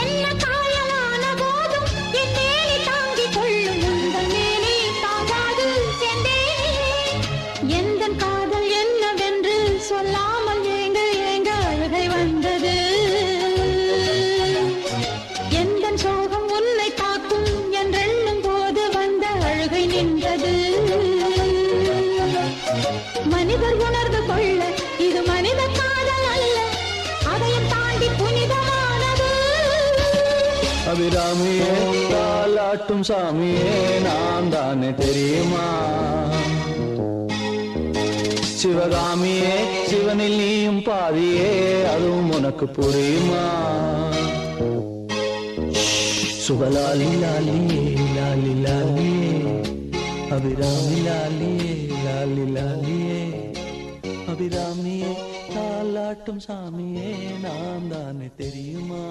என்ன காயலான போதும் என் மேனி தாங்கிக் கொள்ளும் உங்கள் மேனி தாங்காது சென்றேனே. எந்தன் காதல் என்னவென்று சொல்லாமல் ஏங்க ஏங்க அழுகை வந்தது. எந்தன் சோகம் உன்னை தாக்கும் என்றெண்ணும் போது வந்த அழுகை நின்றது. மனிதர் உணர்ந்து கொள்ள இது மனித காதல் அல்ல, அதையும் தாண்டி புனிதமானது. அபிராமியே தாலாட்டும் சாமியே நான் தானே தெரியுமா? சிவகாமியே சிவனில் நீயும் பாதியே அதுவும் உனக்கு புரியுமா? சுபலாலி லாலியே லாலி லாலியே அபிராமி லாலியே லாலி லாலியே அபிராமியே தாலாட்டும் சாமியே நான் தானே தெரியுமா?